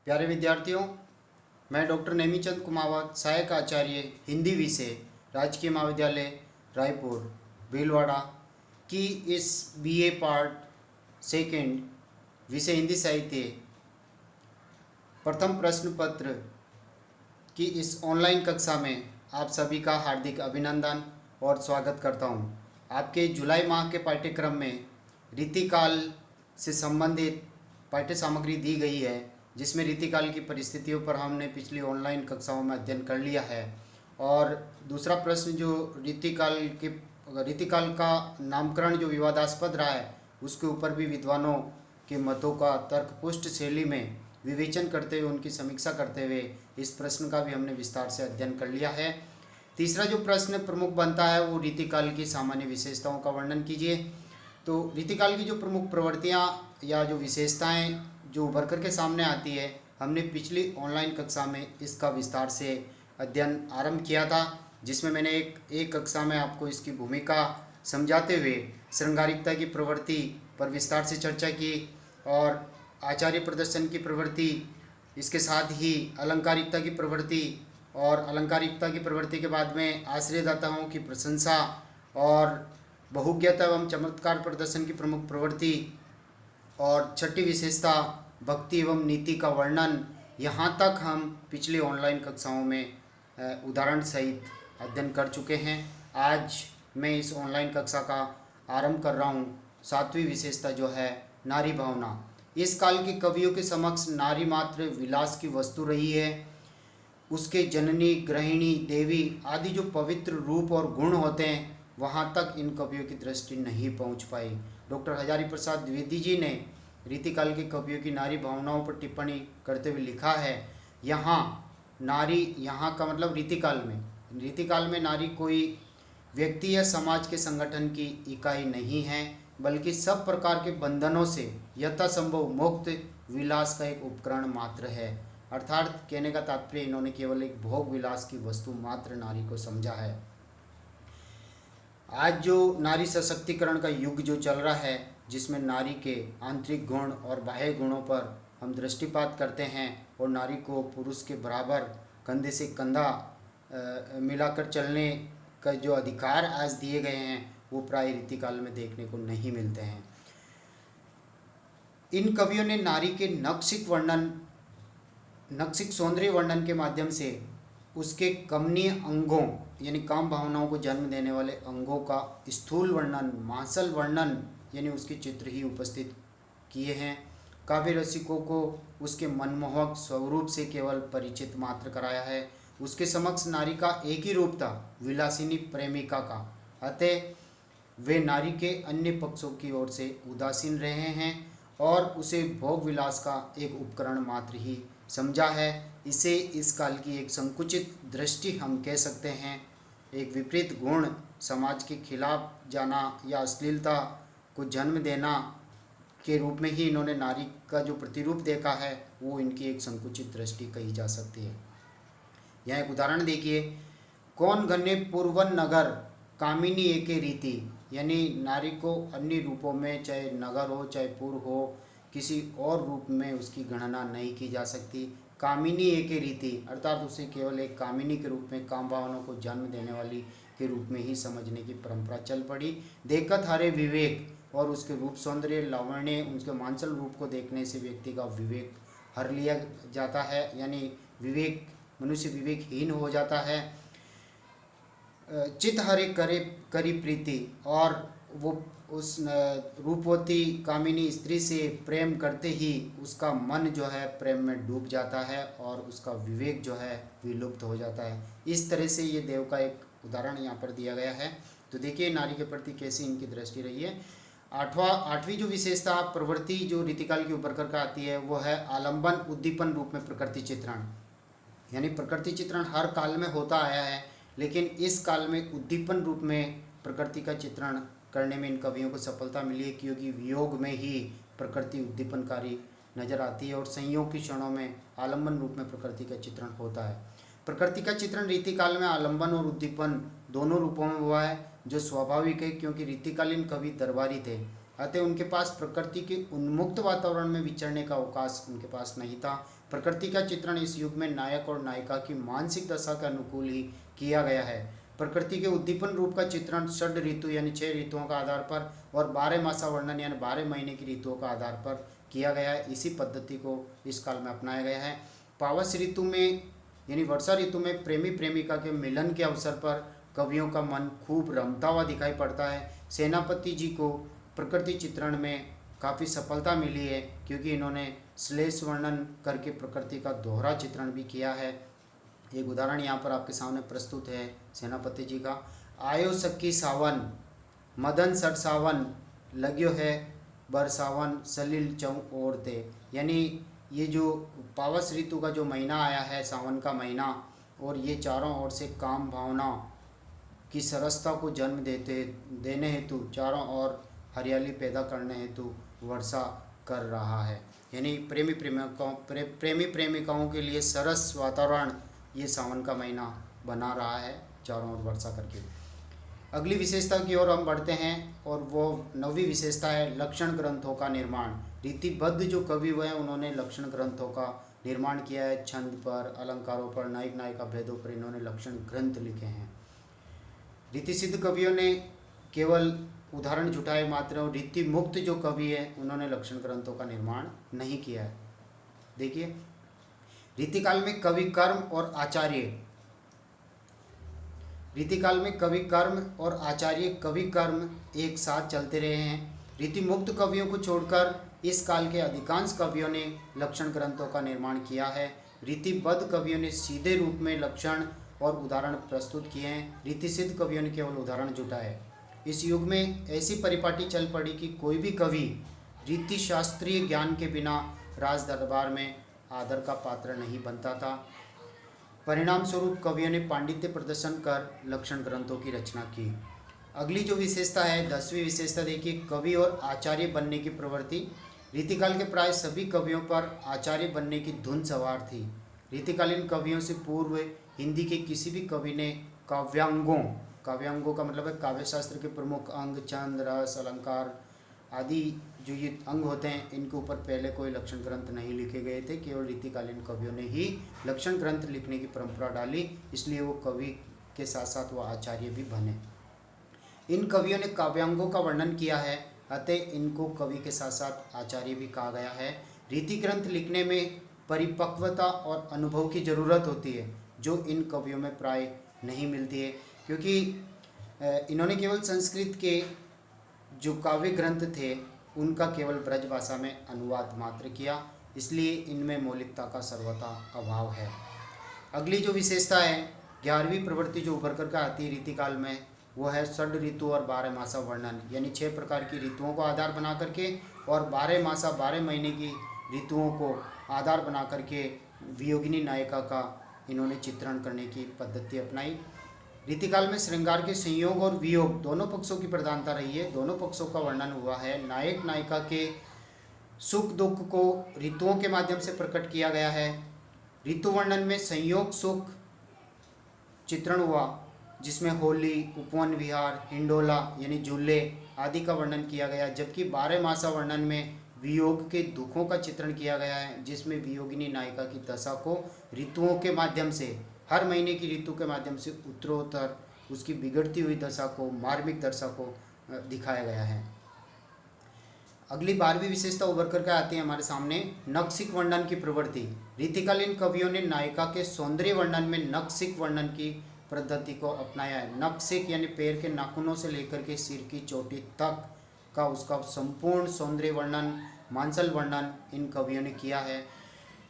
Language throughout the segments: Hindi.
प्यारे विद्यार्थियों, मैं डॉक्टर नेमीचंद कुमावत, सहायक आचार्य हिंदी विषय, राजकीय महाविद्यालय रायपुर भीलवाड़ा की इस बीए पार्ट सेकंड विषय हिंदी साहित्य प्रथम प्रश्न पत्र की इस ऑनलाइन कक्षा में आप सभी का हार्दिक अभिनंदन और स्वागत करता हूं। आपके जुलाई माह के पाठ्यक्रम में रीतिकाल से संबंधित पाठ्य सामग्री दी गई है, जिसमें रीतिकाल की परिस्थितियों पर हमने पिछली ऑनलाइन कक्षाओं में अध्ययन कर लिया है। और दूसरा प्रश्न जो रीतिकाल का नामकरण जो विवादास्पद रहा है, उसके ऊपर भी विद्वानों के मतों का तर्कपुष्ट शैली में विवेचन करते हुए, उनकी समीक्षा करते हुए इस प्रश्न का भी हमने विस्तार से अध्ययन कर लिया है। तीसरा जो प्रश्न प्रमुख बनता है वो रीतिकाल की सामान्य विशेषताओं का वर्णन कीजिए। तो रीतिकाल की जो प्रमुख प्रवृत्तियाँ या जो विशेषताएं जो उभर कर के सामने आती है, हमने पिछली ऑनलाइन कक्षा में इसका विस्तार से अध्ययन आरंभ किया था, जिसमें मैंने एक कक्षा में आपको इसकी भूमिका समझाते हुए श्रृंगारिकता की प्रवृत्ति पर विस्तार से चर्चा की और आचार्य प्रदर्शन की प्रवृत्ति, इसके साथ ही अलंकारिकता की प्रवृत्ति और अलंकारिकता की प्रवृत्ति के बाद में आश्रयदाताओं की प्रशंसा और बहुज्ञता एवं चमत्कार प्रदर्शन की प्रमुख प्रवृत्ति और छठी विशेषता भक्ति एवं नीति का वर्णन। यहाँ तक हम पिछली ऑनलाइन कक्षाओं में उदाहरण सहित अध्ययन कर चुके हैं। आज मैं इस ऑनलाइन कक्षा का आरंभ कर रहा हूँ। सातवीं विशेषता जो है नारी भावना। इस काल के कवियों के समक्ष नारी मात्र विलास की वस्तु रही है। उसके जननी, गृहिणी, देवी आदि जो पवित्र रूप और गुण होते हैं, वहाँ तक इन कवियों की दृष्टि नहीं पहुँच पाई। डॉक्टर हजारी प्रसाद द्विवेदी जी ने रीतिकाल के कवियों की नारी भावनाओं पर टिप्पणी करते हुए लिखा है, यहाँ नारी, यहाँ का मतलब रीतिकाल में नारी कोई व्यक्ति या समाज के संगठन की इकाई नहीं है, बल्कि सब प्रकार के बंधनों से यथासंभव मुक्त विलास का एक उपकरण मात्र है। अर्थात कहने का तात्पर्य, इन्होंने केवल एक भोग विलास की वस्तु मात्र नारी को समझा है। आज जो नारी सशक्तिकरण का युग जो चल रहा है, जिसमें नारी के आंतरिक गुण और बाह्य गुणों पर हम दृष्टिपात करते हैं और नारी को पुरुष के बराबर कंधे से कंधा मिलाकर चलने का जो अधिकार आज दिए गए हैं, वो प्राय रीतिकाल में देखने को नहीं मिलते हैं। इन कवियों ने नारी के नक्सिक सौंदर्य वर्णन के माध्यम से उसके कमनीय अंगों यानी काम भावनाओं को जन्म देने वाले अंगों का स्थूल वर्णन, मांसल वर्णन यानी उसके चित्र ही उपस्थित किए हैं। काव्य रसिकों को उसके मनमोहक स्वरूप से केवल परिचित मात्र कराया है। उसके समक्ष नारी का एक ही रूप था, विलासिनी प्रेमिका का। अतः वे नारी के अन्य पक्षों की ओर से उदासीन रहे हैं और उसे भोग विलास का एक उपकरण मात्र ही समझा है। इसे इस काल की एक संकुचित दृष्टि हम कह सकते हैं। एक विपरीत गुण, समाज के खिलाफ जाना या अश्लीलता को जन्म देना के रूप में ही इन्होंने नारी का जो प्रतिरूप देखा है, वो इनकी एक संकुचित दृष्टि कही जा सकती है। यहाँ एक उदाहरण देखिए, कौन घने पूर्वन नगर कामिनी एके रीति, यानी नारी को अन्य रूपों में, चाहे नगर हो चाहे पुर हो, किसी और रूप में उसकी गणना नहीं की जा सकती। कामिनी एके रीति अर्थात उसे केवल एक कामिनी के रूप में, काम भावनाओं को जन्म देने वाली के रूप में ही समझने की परंपरा चल पड़ी। देखत हारे विवेक, और उसके रूप सौंदर्य, लावण्य, उसके मांसल रूप को देखने से व्यक्ति का विवेक हर लिया जाता है, यानी मनुष्य विवेकहीन हो जाता है। चित हरे करी प्रीति, और वो उस रूपवती कामिनी स्त्री से प्रेम करते ही उसका मन जो है प्रेम में डूब जाता है और उसका विवेक जो है विलुप्त हो जाता है। इस तरह से ये देव का एक उदाहरण यहाँ पर दिया गया है। तो देखिए नारी के प्रति कैसी इनकी दृष्टि रही है। आठवीं जो विशेषता प्रवृत्ति जो रीतिकाल की उभर कर आती है, वो है आलंबन उद्दीपन रूप में प्रकृति चित्रण। यानी प्रकृति चित्रण हर काल में होता आया है, लेकिन इस काल में उद्दीपन रूप में प्रकृति का चित्रण करने में इन कवियों को सफलता मिली है, क्योंकि वियोग में ही प्रकृति उद्दीपनकारी नजर आती है और संयोग की क्षणों में आलंबन रूप में प्रकृति का चित्रण होता है। प्रकृति का चित्रण रीतिकाल में आलंबन और उद्दीपन दोनों रूपों में हुआ है, जो स्वाभाविक है, क्योंकि रीतिकालीन कवि दरबारी थे अतः उनके पास प्रकृति के उन्मुक्त वातावरण में विचरने का अवकाश उनके पास नहीं था। प्रकृति का चित्रण इस युग में नायक और नायिका की मानसिक दशा के अनुकूल ही किया गया है। प्रकृति के उद्दीपन रूप का चित्रण षड ऋतु यानी 6 ऋतुओं का आधार पर और 12 मासा वर्णन यानी 12 महीने की ऋतुओं का आधार पर किया गया है। इसी पद्धति को इस काल में अपनाया गया है। पावस ऋतु में यानी वर्षा ऋतु में प्रेमी प्रेमिका के मिलन के अवसर पर कवियों का मन खूब रमता हुआ दिखाई पड़ता है। सेनापति जी को प्रकृति चित्रण में काफ़ी सफलता मिली है, क्योंकि इन्होंने श्लेष वर्णन करके प्रकृति का दोहरा चित्रण भी किया है। एक उदाहरण यहाँ पर आपके सामने प्रस्तुत है सेनापति जी का। आयो सखी सावन मदन सर सावन लग्यो है बरसावन सलील चौ ओरते, यानी ये जो पावस ऋतु का जो महीना आया है, सावन का महीना, और ये चारों ओर से काम भावना की सरसता को जन्म देने हेतु चारों ओर हरियाली पैदा करने हेतु वर्षा कर रहा है। यानी प्रेमी प्रेमिकाओं के लिए सरस वातावरण ये सावन का महीना बना रहा है, चारों ओर वर्षा करके। अगली विशेषता की ओर हम बढ़ते हैं, और वो 9वीं विशेषता है लक्षण ग्रंथों का निर्माण। रीतिबद्ध जो कवि हुए हैं उन्होंने लक्षण ग्रंथों का निर्माण किया है। छंद पर, अलंकारों पर, नायक नायिका भेदों पर इन्होंने लक्षण ग्रंथ लिखे हैं। रीति सिद्ध कवियों ने केवल उदाहरण जुटाए मात्र, और रीति मुक्त जो कवि है उन्होंने लक्षण ग्रंथों का निर्माण नहीं किया है। देखिए, रीतिकाल में कवि कर्म और आचार्य, रीतिकाल में कवि कर्म और आचार्य कवि कर्म एक साथ चलते रहे हैं। रीति मुक्त कवियों को छोड़कर इस काल के अधिकांश कवियों ने लक्षण ग्रंथों का निर्माण किया है। रीतिबद्ध कवियों ने सीधे रूप में लक्षण और उदाहरण प्रस्तुत किए हैं। रीति सिद्ध कवियों ने केवल उदाहरण जुटाए। इस युग में ऐसी परिपाटी चल पड़ी कि कोई भी कवि रीति शास्त्रीय ज्ञान के बिना राज दरबार में आदर का पात्र नहीं बनता था। परिणाम स्वरूप कवियों ने पांडित्य प्रदर्शन कर लक्षण ग्रंथों की रचना की। अगली जो विशेषता है, 10वीं विशेषता देखिए, कवि और आचार्य बनने की प्रवृत्ति। रीतिकाल के प्राय सभी कवियों पर आचार्य बनने की धुन सवार थी। रीतिकालीन कवियों से पूर्व हिंदी के किसी भी कवि ने काव्यांगों, काव्यांगों का मतलब है काव्य शास्त्र के प्रमुख अंग, छंद, रस, अलंकार आदि जो ये अंग होते हैं, इनके ऊपर पहले कोई लक्षण ग्रंथ नहीं लिखे गए थे। केवल रीतिकालीन कवियों ने ही लक्षण ग्रंथ लिखने की परंपरा डाली, इसलिए वो कवि के साथ साथ वो आचार्य भी बने। इन कवियों ने काव्यांगों का वर्णन किया है, अतः इनको कवि के साथ साथ आचार्य भी कहा गया है। रीति ग्रंथ लिखने में परिपक्वता और अनुभव की ज़रूरत होती है, जो इन कवियों में प्राय नहीं मिलती है, क्योंकि इन्होंने केवल संस्कृत के जो काव्य ग्रंथ थे उनका केवल ब्रज भाषा में अनुवाद मात्र किया, इसलिए इनमें मौलिकता का सर्वथा अभाव है। अगली जो विशेषता है, 11वीं प्रवृत्ति जो उभर कर आती है रीतिकाल में, वो है षड ऋतु और 12 मासा वर्णन, यानी 6 प्रकार की ऋतुओं को आधार बना करके और 12 मासा 12 महीने की ऋतुओं को आधार बना करके वियोगिनी नायिका का इन्होंने चित्रण करने की पद्धति अपनाई। रीतिकाल में श्रृंगार के संयोग और वियोग दोनों पक्षों की प्रधानता रही है। दोनों पक्षों का वर्णन हुआ है। नायक नायिका के सुख दुख को ऋतुओं के माध्यम से प्रकट किया गया है। ऋतु वर्णन में संयोग सुख चित्रण हुआ, जिसमें होली, उपवन विहार, हिंडोला यानी झूले आदि का वर्णन किया गया, जबकि 12 मासा वर्णन में वियोग के दुखों का चित्रण किया गया है, जिसमें वियोगिनी नायिका की दशा को ऋतुओं के माध्यम से, हर महीने की ऋतु के माध्यम से उत्तरोत्तर उसकी बिगड़ती हुई दशा को, मार्मिक दशा को दिखाया गया है। अगली 12वीं विशेषता उभर करके आती है हमारे सामने, नक्सिक वर्णन की प्रवृत्ति। रीतिकालीन कवियों ने नायिका के सौंदर्य वर्णन में नक्सिक वर्णन की पद्धति को अपनाया है। नक्सिक यानी पैर के नाखूनों से लेकर के सिर की चोटी तक का उसका संपूर्ण सौंदर्य वर्णन, मांसल वर्णन इन कवियों ने किया है।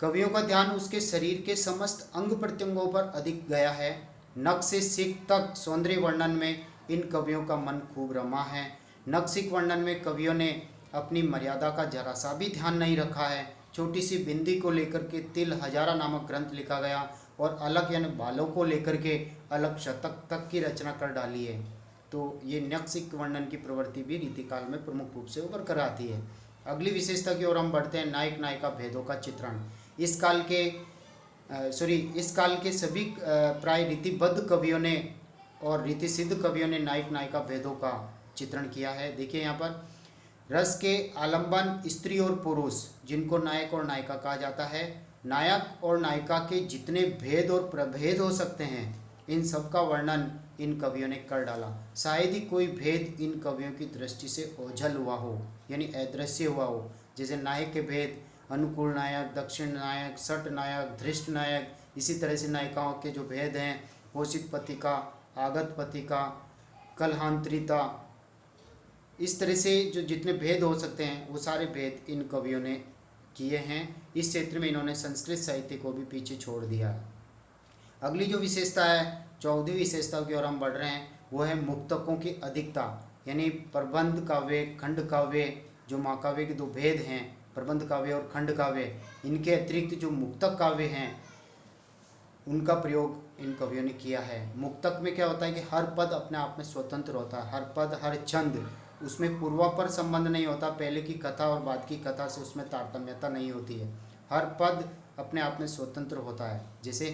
कवियों का ध्यान उसके शरीर के समस्त अंग प्रत्यंगों पर अधिक गया है। नख से सिक तक सौंदर्य वर्णन में इन कवियों का मन खूब रमा है। नक्सिक वर्णन में कवियों ने अपनी मर्यादा का जरा सा भी ध्यान नहीं रखा है। छोटी सी बिंदी को लेकर के तिल हजारा नामक ग्रंथ लिखा गया और अलग यानी बालों को लेकर के अलग शतक तक की रचना कर डाली है। तो ये नक्सिक वर्णन की प्रवृत्ति भी रीतिकाल में प्रमुख रूप से उभर कर आती है। अगली विशेषता की ओर हम बढ़ते हैं, नायक नायिका भेदों का चित्रण। इस काल के सभी प्राय रीतिबद्ध कवियों ने और रीति सिद्ध कवियों ने नायक नायिका भेदों का चित्रण किया है। देखिए यहाँ पर रस के आलंबन स्त्री और पुरुष जिनको नायक और नायिका कहा जाता है, नायक और नायिका के जितने भेद और प्रभेद हो सकते हैं, इन सब का वर्णन इन कवियों ने कर डाला। शायद ही कोई भेद इन कवियों की दृष्टि से ओझल हुआ हो, यानी अदृश्य हुआ हो। जैसे नायक के भेद, अनुकूल नायक, दक्षिण नायक, सट नायक, धृष्ट नायक, इसी तरह से नायिकाओं के जो भेद हैं, पोषित पतिका, आगत पतिका, कलहांतरिता, इस तरह से जो जितने भेद हो सकते हैं वो सारे भेद इन कवियों ने किए हैं। इस क्षेत्र में इन्होंने संस्कृत साहित्य को भी पीछे छोड़ दिया है। अगली जो विशेषता है, 14वीं विशेषता की ओर हम बढ़ रहे हैं, वो है मुक्तकों की अधिकता। यानी प्रबंध काव्य, खंड काव्य, जो महाकाव्य के दो भेद हैं, प्रबंध काव्य और खंड काव्य, इनके अतिरिक्त जो मुक्तक काव्य हैं उनका प्रयोग इन कवियों ने किया है। मुक्तक में क्या होता है कि हर पद अपने आप में स्वतंत्र होता है, हर पद, हर छंद, उसमें पूर्वापर संबंध नहीं होता, पहले की कथा और बाद की कथा से उसमें तारतम्यता नहीं होती है, हर पद अपने आप में स्वतंत्र होता है। जैसे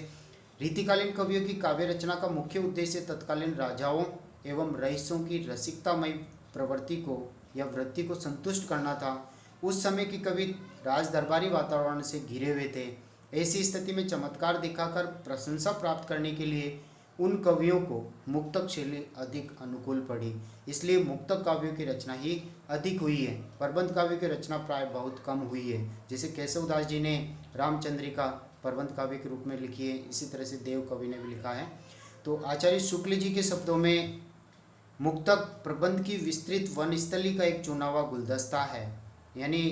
रीतिकालीन कवियों की काव्य रचना का मुख्य उद्देश्य तत्कालीन राजाओं एवं रईसों की रसिकतामयी प्रवृत्ति को या वृत्ति को संतुष्ट करना था। उस समय के कवि राज दरबारी वातावरण से घिरे हुए थे। ऐसी स्थिति में चमत्कार दिखाकर प्रशंसा प्राप्त करने के लिए उन कवियों को मुक्तक शैली अधिक अनुकूल पड़ी, इसलिए मुक्तक काव्यों की रचना ही अधिक हुई है। प्रबंध काव्यों की रचना प्राय बहुत कम हुई है। जैसे केशवदास जी ने रामचंद्रिका प्रबंध काव्य के रूप में लिखी है, इसी तरह से देव कवि ने भी लिखा है। तो आचार्य शुक्ल जी के शब्दों में मुक्तक प्रबंध की विस्तृत वनस्थली का एक चुना हुआ गुलदस्ता है। यानी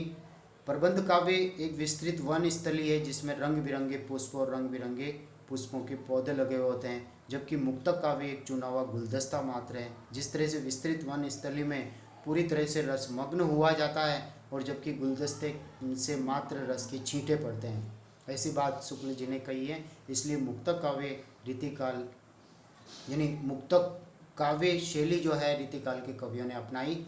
प्रबंध काव्य एक विस्तृत वनस्थली है जिसमें रंग बिरंगे पुष्प और रंग बिरंगे पुष्पों के पौधे लगे हुए होते हैं, जबकि मुक्तक काव्य एक चुना हुआ गुलदस्ता मात्र है। जिस तरह से विस्तृत वनस्थली में पूरी तरह से रसमग्न हुआ जाता है और जबकि गुलदस्ते से मात्र रस के छींटे पड़ते हैं, ऐसी बात शुक्ल जी ने कही है। इसलिए मुक्तक काव्य रीतिकाल, यानी मुक्तक काव्य शैली जो है रीतिकाल के कवियों ने अपनाई।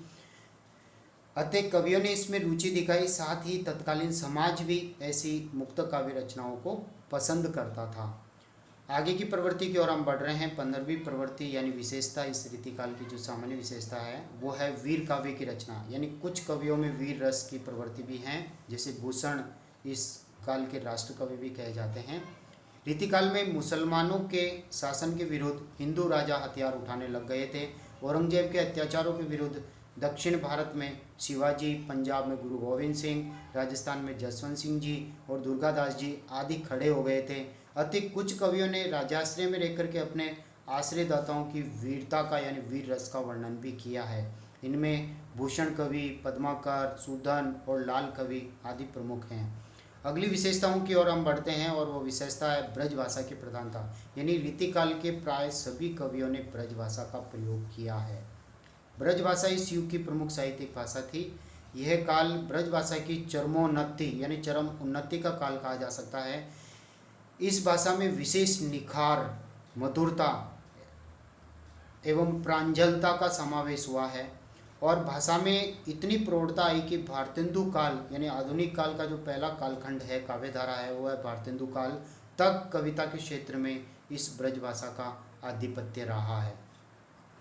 अतः कवियों ने इसमें रुचि दिखाई, साथ ही तत्कालीन समाज भी ऐसी मुक्तक काव्य रचनाओं को पसंद करता था। आगे की प्रवृत्ति की ओर हम बढ़ रहे हैं। 15वीं प्रवृत्ति यानी विशेषता, इस रीतिकाल की जो सामान्य विशेषता है वो है वीर काव्य की रचना। यानी कुछ कवियों में वीर रस की प्रवृत्ति भी हैं, जैसे भूषण इस काल के राष्ट्र कवि भी कहे जाते हैं। रीतिकाल में मुसलमानों के शासन के विरुद्ध हिंदू राजा हथियार उठाने लग गए थे। औरंगजेब के अत्याचारों के विरुद्ध दक्षिण भारत में शिवाजी, पंजाब में गुरु गोविंद सिंह, राजस्थान में जसवंत सिंह जी और दुर्गादास जी आदि खड़े हो गए थे। अतः कुछ कवियों ने राजाश्रय में रहकर के अपने आश्रयदाताओं की वीरता का यानी वीर रस का वर्णन भी किया है। इनमें भूषण कवि, पद्माकर, सूदन और लाल कवि आदि प्रमुख हैं। अगली विशेषताओं की ओर हम बढ़ते हैं और वो विशेषता है ब्रजभाषा की प्रधानता। यानी रीतिकाल के प्राय सभी कवियों ने ब्रजभाषा का प्रयोग किया है। ब्रजभाषा इस युग की प्रमुख साहित्यिक भाषा थी। यह काल ब्रजभाषा की चरमोन्नति यानी चरम उन्नति का काल कहा जा सकता है। इस भाषा में विशेष निखार, मधुरता एवं प्रांजलता का समावेश हुआ है और भाषा में इतनी प्रौढ़ता आई कि भारतेंदु काल यानी आधुनिक काल का जो पहला कालखंड है, काव्यधारा है, वो है भारतेंदु काल तक कविता के क्षेत्र में इस ब्रजभाषा का आधिपत्य रहा है।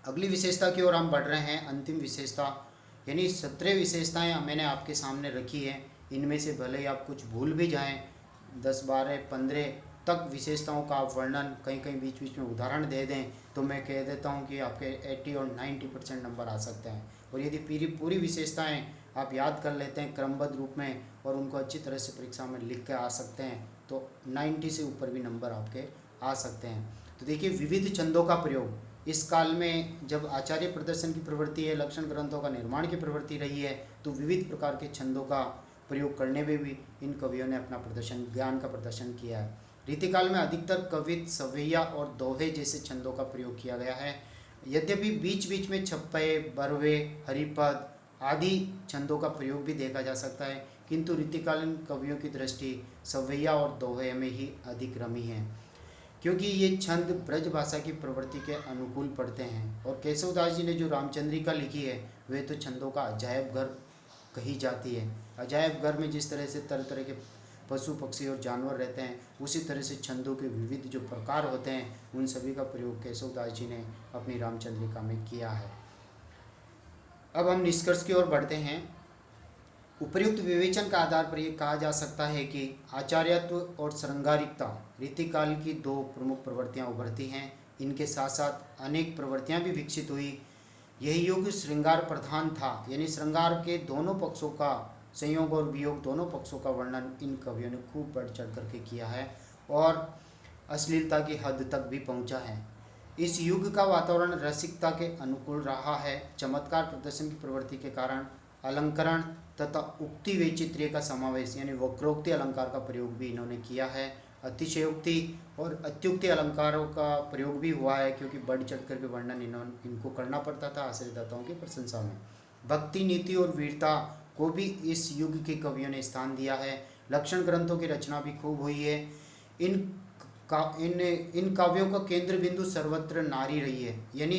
अगली विशेषता की ओर हम बढ़ रहे हैं। अंतिम विशेषता यानी 17 विशेषताएं मैंने आपके सामने रखी हैं। इनमें से भले ही आप कुछ भूल भी जाएं, 10, 12, 15 तक विशेषताओं का आप वर्णन कहीं कहीं बीच बीच में उदाहरण दे दें तो मैं कह देता हूं कि आपके 80 और 90% नंबर आ सकते हैं। और यदि पूरी विशेषताएं आप याद कर लेते हैं क्रमबद्ध रूप में और उनको अच्छी तरह से परीक्षा में लिख के आ सकते हैं तो 90 से ऊपर भी नंबर आपके आ सकते हैं। तो देखिए, विविध छंदों का प्रयोग इस काल में, जब आचार्य प्रदर्शन की प्रवृत्ति है, लक्षण ग्रंथों का निर्माण की प्रवृत्ति रही है, तो विविध प्रकार के छंदों का प्रयोग करने में भी इन कवियों ने अपना प्रदर्शन, ज्ञान का प्रदर्शन किया है। रीतिकाल में अधिकतर कवित, सवैया और दोहे जैसे छंदों का प्रयोग किया गया है। यद्यपि बीच बीच में छप्पे, बरवे, हरिपद आदि छंदों का प्रयोग भी देखा जा सकता है, किंतु रीतिकालीन कवियों की दृष्टि सवैया और दोहे में ही अधिक रमी है, क्योंकि ये छंद ब्रजभाषा की प्रवृत्ति के अनुकूल पड़ते हैं। और केशवदास जी ने जो रामचंद्रिका लिखी है वे तो छंदों का अजायब घर कही जाती है। अजायब घर में जिस तरह से तरह तरह के पशु, पक्षी और जानवर रहते हैं, उसी तरह से छंदों के विविध जो प्रकार होते हैं उन सभी का प्रयोग केशवदास जी ने अपनी रामचंद्रिका में किया है। अब हम निष्कर्ष की ओर बढ़ते हैं। उपर्युक्त विवेचन का आधार पर यह कहा जा सकता है कि आचार्यत्व और श्रृंगारिकता रीतिकाल की दो प्रमुख प्रवृत्तियां उभरती हैं। इनके साथ साथ अनेक प्रवृत्तियां भी विकसित हुई। यह युग श्रृंगार प्रधान था, यानी श्रृंगार के दोनों पक्षों का संयोग और वियोग, दोनों पक्षों का वर्णन इन कवियों ने खूब बढ़ चढ़ करके किया है और अश्लीलता की हद तक भी पहुंचा है। इस युग का वातावरण रसिकता के अनुकूल रहा है। चमत्कार प्रदर्शन की प्रवृत्ति के कारण अलंकरण तथा उक्ति वैचित्र्य का समावेश, यानी वक्रोक्ति अलंकार का प्रयोग भी इन्होंने किया है। अतिशयोक्ति और अत्युक्ति अलंकारों का प्रयोग भी हुआ है, क्योंकि बढ़ चढ़ कर के वर्णन इनको करना पड़ता था आश्रयदाताओं की प्रशंसा में। भक्ति, नीति और वीरता को भी इस युग के कवियों ने स्थान दिया है। लक्षण ग्रंथों की रचना भी खूब हुई है। इन काव्यों का केंद्र बिंदु सर्वत्र नारी रही है, यानी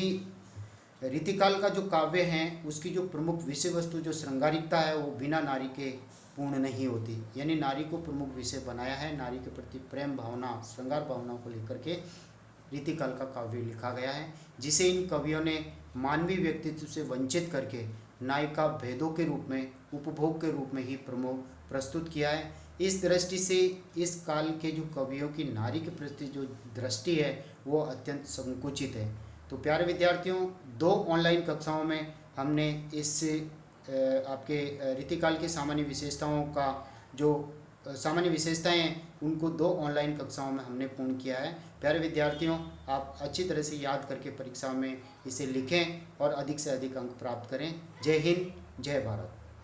रीतिकाल का जो काव्य हैं उसकी जो प्रमुख विषय वस्तु जो श्रृंगारिकता है वो बिना नारी के पूर्ण नहीं होती, यानी नारी को प्रमुख विषय बनाया है। नारी के प्रति प्रेम भावना, श्रृंगार भावना को लेकर के रीतिकाल का काव्य लिखा गया है, जिसे इन कवियों ने मानवीय व्यक्तित्व से वंचित करके नायिका भेदों के रूप में, उपभोग के रूप में ही प्रस्तुत किया है। इस दृष्टि से इस काल के जो कवियों की नारी के प्रति जो दृष्टि है वो अत्यंत संकुचित है। तो प्यारे विद्यार्थियों, 2 ऑनलाइन कक्षाओं में हमने इस आपके रीतिकाल की सामान्य विशेषताओं का जो सामान्य विशेषताएं हैं उनको 2 ऑनलाइन कक्षाओं में हमने पूर्ण किया है। प्यारे विद्यार्थियों, आप अच्छी तरह से याद करके परीक्षा में इसे लिखें और अधिक से अधिक अंक प्राप्त करें। जय हिंद, जय भारत।